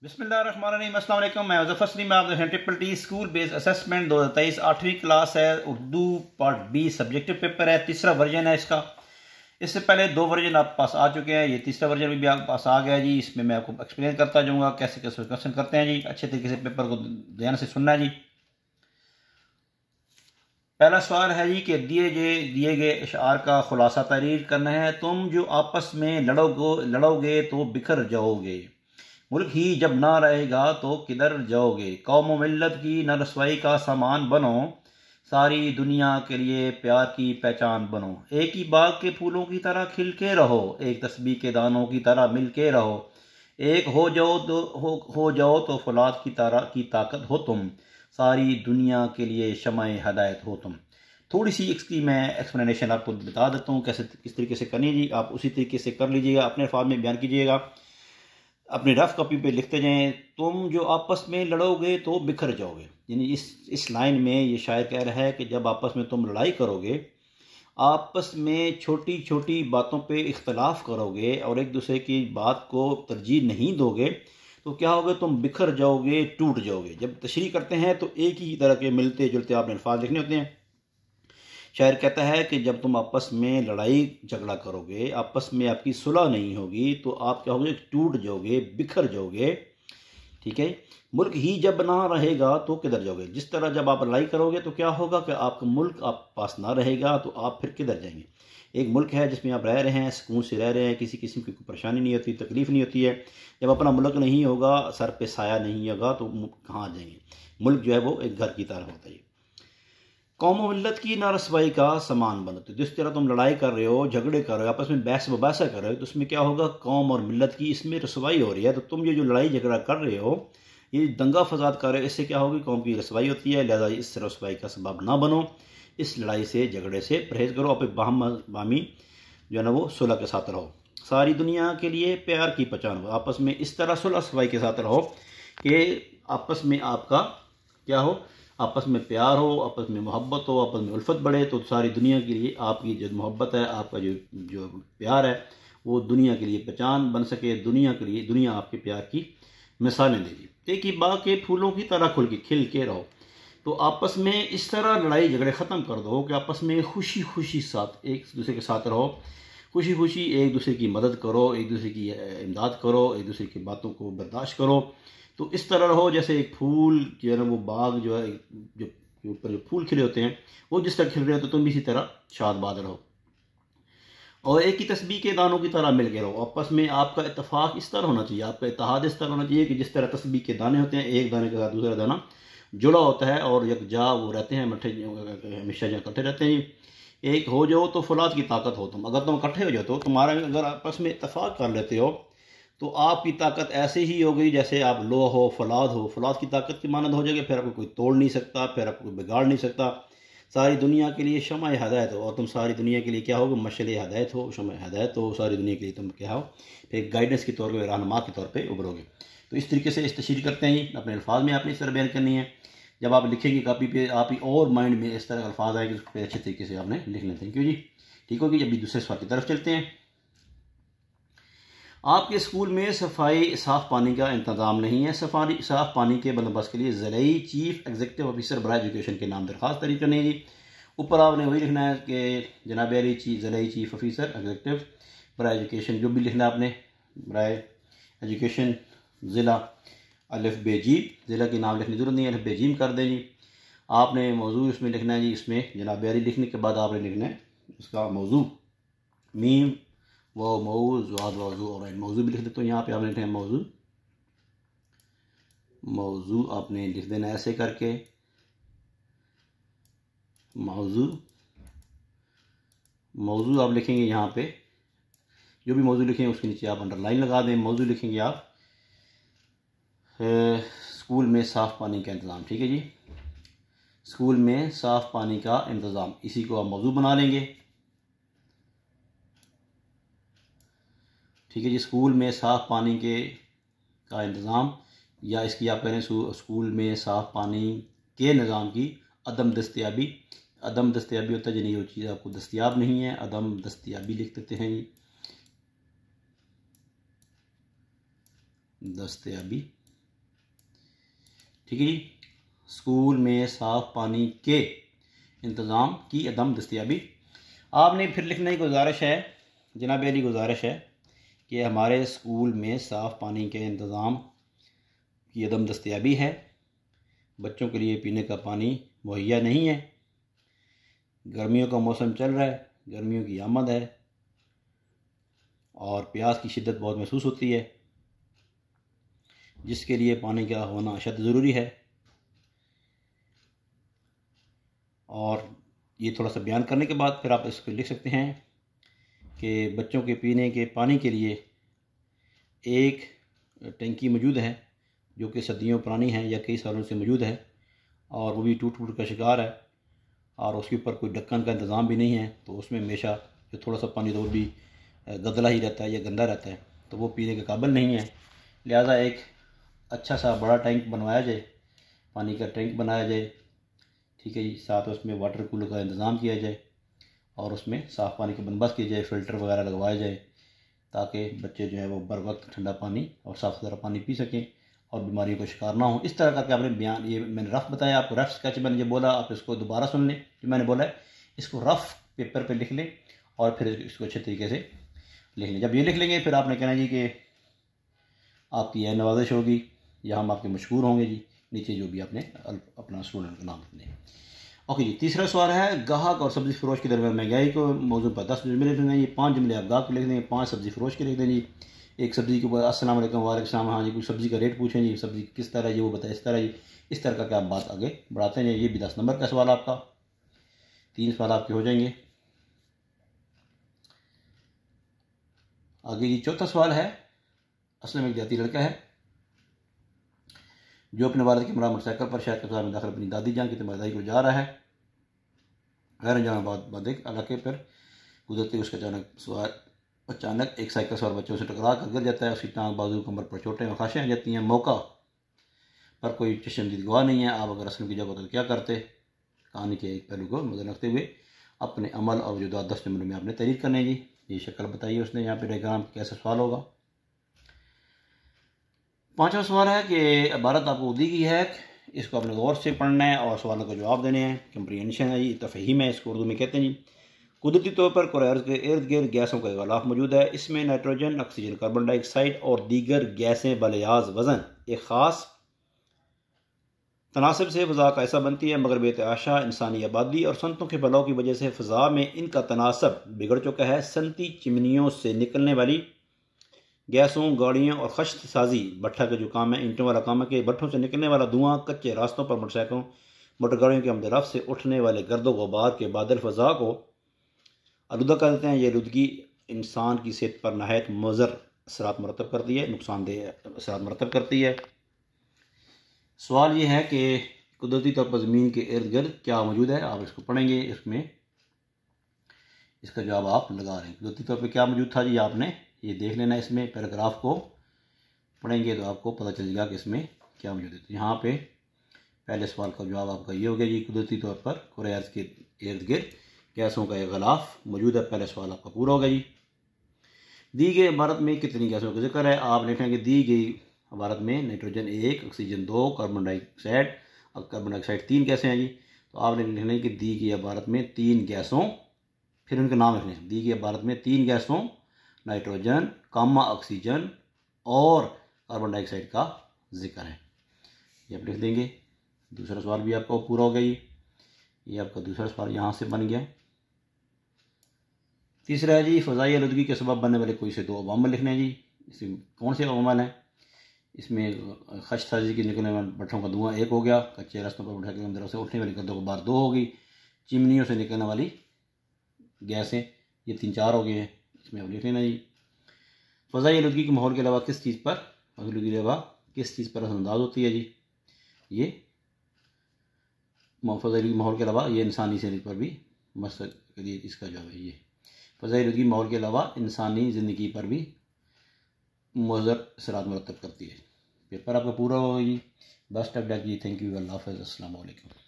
बिस्मिल्लाहिर्रहमानिर्रहीम। अस्सलाम वालेकुम। मैं ज़फ़र सलीम। आप देखें triple T school based assessment 2023 8वीं क्लास है। Urdu part B subjective paper है, तीसरा वर्जन है इसका। इससे पहले दो वर्जन आप पास आ चुके हैं, ये तीसरा वर्जन भी आप पास आ गया जी। इसमें मैं आपको एक्सप्लेन करता जाऊँगा कैसे कैसे क्वेश्चन करते हैं जी। अच्छे तरीके से पेपर को ध्यान से सुनना है जी। पहला सवाल है जी कि दिए गए इशार का खुलासा तहरीर करना है। तुम जो आपस में लड़ोगे तो बिखर जाओगे, मुल्क ही जब ना रहेगा तो किधर जाओगे, कौम मिल्लत की न रसवाई का सामान बनो, सारी दुनिया के लिए प्यार की पहचान बनो, एक ही बाग के फूलों की तरह खिल के रहो, एक तस्बीह के दानों की तरह मिल के रहो, एक हो जाओ तो फौलाद की ताकत हो तुम, सारी दुनिया के लिए शमाए हदायत हो तुम। थोड़ी सी इसकी मैं एक्सप्लेनेशन आपको बता देता हूँ कैसे किस तरीके से करनी जी। आप उसी तरीके से कर लीजिएगा, अपने अल्फाज में बयान कीजिएगा, अपनी रफ कॉपी पे लिखते जाएं। तुम जो आपस में लड़ोगे तो बिखर जाओगे, यानी इस लाइन में ये शायर कह रहा है कि जब आपस में तुम लड़ाई करोगे, आपस में छोटी छोटी बातों पे इख्तलाफ करोगे और एक दूसरे की बात को तरजीह नहीं दोगे तो क्या होगा, तुम बिखर जाओगे, टूट जाओगे। जब तशरीह करते हैं तो एक ही तरह के मिलते जुलते आपने अल्फाज लिखने होते हैं। शायर कहता है कि जब तुम आपस में लड़ाई झगड़ा करोगे, आपस में आपकी सुलह नहीं होगी तो आप क्या होगे, टूट जाओगे, बिखर जाओगे। ठीक है। मुल्क ही जब ना रहेगा तो किधर जाओगे, जिस तरह जब आप लड़ाई करोगे तो क्या होगा कि आपका मुल्क आप पास ना रहेगा तो आप फिर किधर जाएंगे। एक मुल्क है जिसमें आप रह रहे हैं, सुकून से रह रहे हैं, किसी किस्म की कोई परेशानी नहीं होती, तकलीफ नहीं होती है। जब अपना मुल्क नहीं होगा, सर पे साया नहीं होगा तो कहाँ जाएंगे। मुल्क जो है वो एक घर की तरह होता है। कौम मिल्लत की ना रसवाई का सामान बनते, जिस तरह तुम लड़ाई कर रहे हो, झगड़े कर रहे हो, आपस में बहस मुबासा कर रहे हो, तो उसमें क्या होगा, कौम और मिल्लत की इसमें रसवाई हो रही है। तो तुम ये जो लड़ाई झगड़ा कर रहे हो, ये दंगा फसाद कर रहे हो, इससे क्या होगी, कौम की रसवाई होती है। लिहाजा इस रसवाई का सबब ना बनो, इस लड़ाई से झगड़े से परहेज करो, आप बामी जो है ना वो सुलह के साथ रहो, सारी दुनिया के लिए प्यार की पहचान हो। आपस में इस तरह सुलह सफाई के साथ रहो कि आपस में आपका क्या हो, आपस में प्यार हो, आपस में मोहब्बत हो, आपस में उल्फत बढ़े। तो सारी दुनिया के लिए आपकी जो मोहब्बत है, आपका जो जो प्यार है, वो दुनिया के लिए पहचान बन सके, दुनिया के लिए दुनिया आपके प्यार की मिसालें देगी। एक ही बाग के फूलों की तरह खिल के रहो। तो आपस में इस तरह लड़ाई झगड़े ख़त्म कर दो कि आपस में खुशी खुशी साथ एक दूसरे के साथ रहो, खुशी खुशी एक दूसरे की मदद करो, एक दूसरे की इमदाद करो, एक दूसरे की बातों को बर्दाश्त करो। तो इस तरह रहो जैसे एक फूल जो है ना, वो बाग जो है, जो ऊपर जो फूल खिले होते हैं वो जिस तरह खिल रहे हो, तो तुम भी इसी तरह शादबाद रहो और एक ही तस्बीह के दानों की तरह मिल के रहो। आपस में आपका इत्तेफाक इस तरह होना चाहिए, आपका इत्तेहाद इस तरह होना चाहिए कि जिस तरह तस्बीह के दाने होते हैं, एक दाने के साथ दूसरा दाना जुड़ा होता है और यकजा वो रहते हैं, मट्ठे हमेशा जो इकट्ठे रहते हैं। एक हो जाओ तो फौलाद की ताकत हो तुम, अगर तुम इकट्ठे हो जाओ तो तुम्हारा अगर आपस में इत्तेफाक कर लेते हो तो आपकी ताकत ऐसे ही हो गई जैसे आप लो हो, फौलाद हो, फौलाद की ताकत की मानद हो जाएगी। फिर आपको कोई तोड़ नहीं सकता, फिर आपको कोई बिगाड़ नहीं सकता। सारी दुनिया के लिए शमा हदायत हो और तुम सारी दुनिया के लिए क्या हो, मशल हदायत हो, शमा हदायत हो, सारी दुनिया के लिए तुम क्या हो, फिर गाइडेंस के तौर पर, रहनुमा के तौर पर उभरोगे। तो इस तरीके से इस तशरीह करते हैं। अपने अल्फाज में आपने इस तरह बयान करनी है। जब आप लिखेंगे कापी पे, आप ही और माइंड में इस तरह अल्फाज आएंगे, उस पर अच्छे तरीके से आपने लिख लेते हैं। क्यों जी, ठीक होगी। अभी दूसरे सवाल की तरफ चलते हैं। आपके स्कूल में सफाई साफ पानी का इंतजाम नहीं है, साफ पानी के बंदोबस्त के लिए ज़िलाई चीफ एग्जीक्यूटिव ऑफिसर बराए एजुकेशन के नाम दरखास्त तैयार करनी है जी। ऊपर आपने वही लिखना है कि जनाब ज़िलाई चीफ ऑफिसर एग्जीक्यूटिव बराए एजुकेशन, जो भी लिखना है आपने, बराए एजुकेशन ज़िला अलिफ बेजीम, ज़िला के नाम लिखने की जरूरत नहीं है, अलिफ बेजीम कर दें जी। आपने मौजू इसमें लिखना है जी। इसमें जनाब लिखने के बाद आपने लिखना है उसका मौजू, मीम वो मौजू और मौजू भी लिख देते हो। यहाँ पे आपने लिखना है मौजू, मौजू आपने लिख देना ऐसे करके, मौजू मौजू आप लिखेंगे यहाँ पे, जो भी मौजू लिखेंगे उसके नीचे आप अंडरलाइन लगा दें। मौजू लिखेंगे आप स्कूल में साफ़ पानी का इंतज़ाम। ठीक है जी, स्कूल में साफ़ पानी का इंतज़ाम, इसी को आप मौजू बना लेंगे। ठीक है जी, स्कूल में साफ़ पानी का इंतज़ाम, या इसकी आप करें स्कूल में साफ़ पानी के निज़ाम की अदम दस्तियाबी। अदम दस्तियाबी होता है जिन्हें वो चीज़ आपको दस्तियाब नहीं है, अदम दस्तियाबी लिख देते हैं जी, दस्तियाबी। ठीक है जी। स्कूल में साफ़ पानी के इंतज़ाम की अदम दस्तयाबी। आपने फिर लिखने की गुजारिश है, जनाब अली गुजारिश है कि हमारे स्कूल में साफ़ पानी के इंतज़ाम की अदम दस्तयाबी है, बच्चों के लिए पीने का पानी मुहैया नहीं है, गर्मियों का मौसम चल रहा है, गर्मियों की आमद है और प्यास की शिद्दत बहुत महसूस होती है, जिसके लिए पानी का होना अशद ज़रूरी है। और ये थोड़ा सा बयान करने के बाद फिर आप इसको लिख सकते हैं कि बच्चों के पीने के पानी के लिए एक टंकी मौजूद है जो कि सदियों पुरानी है या कई सालों से मौजूद है और वो भी टूट का शिकार है और उसके ऊपर कोई ढक्कन का इंतज़ाम भी नहीं है, तो उसमें हमेशा जो थोड़ा सा पानी तो वो भी गदला ही रहता है या गंदा रहता है, तो वो पीने के काबिल नहीं है। लिहाजा एक अच्छा सा बड़ा टैंक बनवाया जाए, पानी का टैंक बनाया जाए, ठीक है जी। साथ उसमें वाटर कूलर का इंतज़ाम किया जाए और उसमें साफ़ पानी का बंदोबस्त किया जाए, फ़िल्टर वगैरह लगवाया जाए ताकि बच्चे जो है वो बर वक्त ठंडा पानी और साफ़ सुथरा पानी पी सकें और बीमारियों का शिकार ना हो। इस तरह का क्या आपने बयान, ये मैंने रफ़ बताया आपको, रफ़ स्केच मैंने जो बोला आप इसको दोबारा सुन लें, जो मैंने बोला है इसको रफ़ पेपर पे लिख लें और फिर इसको अच्छे तरीके से लिख लें। जब ये लिख लेंगे फिर आपने कहना जी कि आपकी यह नवाजिश होगी या हम आपके मशहूर होंगे जी, नीचे जो भी आपने अपना स्टूडेंट का नाम लिखने। ओके जी। तीसरा सवाल है, गाहक और सब्ज़ी फरोश के दरमियान महंगाई को मौजू पर 10 जुमले लिख दें। ये 5 जुमले आप गाहक के लिख देंगे, 5 सब्ज़ी फरोश के लिख दें जी। एक सब्ज़ी के ऊपर अस्सलाम वालेकुम वालेकुम सलाम, हाँ जी, कुछ सब्ज़ी का रेट पूछें जी, सब्ज़ी किस तरह है जी वो बताएं, इस तरह जी, इस तरह का क्या आप बात आगे बढ़ाते हैं। ये भी 10 नंबर का सवाल आपका, 3 सवाल आपके हो जाएंगे। आगे जी चौथा सवाल है, असल में एक जाती लड़का है जो अपने वालिद के हमरा मोटरसाइकिल पर शहर के बाजार में दाखिल अपनी दादी जान की तिमारदारी को जा रहा है। गैर अनजान बाद एक इलाके पर गुजरते उसका अचानक एक साइकिल सवार बच्चों से टकरा कर गिर जाता है। उसकी टांग, बाजू, कमर पर चोटें और खांसें आ जाती हैं। मौका पर कोई चश्मदीद गवाह नहीं है। आप अगर असलम की जगह तो क्या करते। कहानी के एक पहलू को नजर रखते हुए अपने अमल और वजूदात 10 नंबर में आपने तहरीर करने जी। ये शक्ल बताइए उसने, यहाँ पे डायग्राम कैसा सवाल होगा। 5वां सवाल है कि इबारत आपको दी गई है, इसको आपने गौर से पढ़ना है और सवालों का जवाब देने हैं। कंप्रीहेंशन है जी, तफहीम है, इसको उर्दू में कहते हैं जी। कुदरती तौर पर कुरार्ज़ के इर्द गिर्द गैसों का गलाफ मौजूद है। इसमें नाइट्रोजन, ऑक्सीजन, कार्बन डाइऑक्साइड और दीगर गैसें बलियाज वज़न एक ख़ास तनासब से फ़ज़ा का ऐसा बनती है, मगर बेतहाशा इंसानी आबादी और सनतों के फैलाव की वजह से फ़ज़ा में इनका तनासब बिगड़ चुका है। सनती चिमनियों से निकलने वाली गैसों, गाड़ियों और खश्त साजी भट्ठा का जो काम है, ईंटों वाला काम है कि भट्ठों से निकलने वाला धुआं, कच्चे रास्तों पर मोटरसाइकिलों मोटर गाड़ियों के अमदरफ से उठने वाले गर्द गुबार के बादल फ़ज़ा को आलूदा कर देते हैं। ये आलूदगी इंसान की सेहत पर नहायत मुज़र असरात मरतब करती है, नुकसानदेह असरात मरतब करती है। सवाल ये है कि कुदरती तौर पर ज़मीन के इर्द गिर्द क्या मौजूद है, आप इसको पढ़ेंगे, इसमें इसका जवाब आप लगा रहे हैं। कुदरती तौर पर क्या मौजूद था जी, आपने ये देख लेना। इसमें पैराग्राफ को पढ़ेंगे तो आपको पता चलेगा कि इसमें क्या मौजूद है। तो यहाँ पे पहले सवाल का जवाब आपका ये हो गया जी, कुदरती तौर पर कुरार्ज़ के इर्द गिर्द गैसों का एक गलाफ मौजूद है। पहले सवाल आपका पूरा हो गया जी। दी गई इबारत में कितनी गैसों का जिक्र है, आप लिखेंगे दी गई इबारत में नाइट्रोजन 1, ऑक्सीजन 2, कार्बन डाइऑक्साइड 3 गैसें हैं जी। तो आपने लिखना है कि दी गई इबारत में 3 गैसों, फिर उनके नाम लिखने हैं। दी गई इबारत में 3 गैसों नाइट्रोजन, ऑक्सीजन और कार्बन डाइऑक्साइड का जिक्र है, ये आप लिख देंगे। दूसरा सवाल भी आपका पूरा हो गया। ये आपका दूसरा सवाल यहाँ से बन गया। तीसरा है जी, फ़ज़ाई आलूदगी के सबब बनने वाले कोई से 2 अवामल लिखने हैं जी। इसमें कौन से अवामल हैं, इसमें खश्त साजी के निकलने वाले भट्ठों का धुआं 1 हो गया, कच्चे रास्तों पर उठा के अंदर से उठने वाली गर्दों गुबार 2 हो गई, चिमनियों से निकलने वाली गैसें ये 3-4 हो गए हैं। इसमें आप लिख लेना जी। फ़ज़ाई आलूदगी के माहौल के अलावा किस चीज़ पर असरअंदाज होती है जी, ये फ़ज़ाई माहौल के अलावा ये इंसानी सेहत पर भी इसका जवाब है। ये फ़ज़ाई आलूदगी माहौल के अलावा इंसानी ज़िंदगी पर भी मुज़र असरात मरतब करती है। पेपर आपका पूरा होगा जी। बेस्ट ऑफ लक जी। Thank you. अल्लाह हाफ़िज़। अस्सलाम वालेकुम।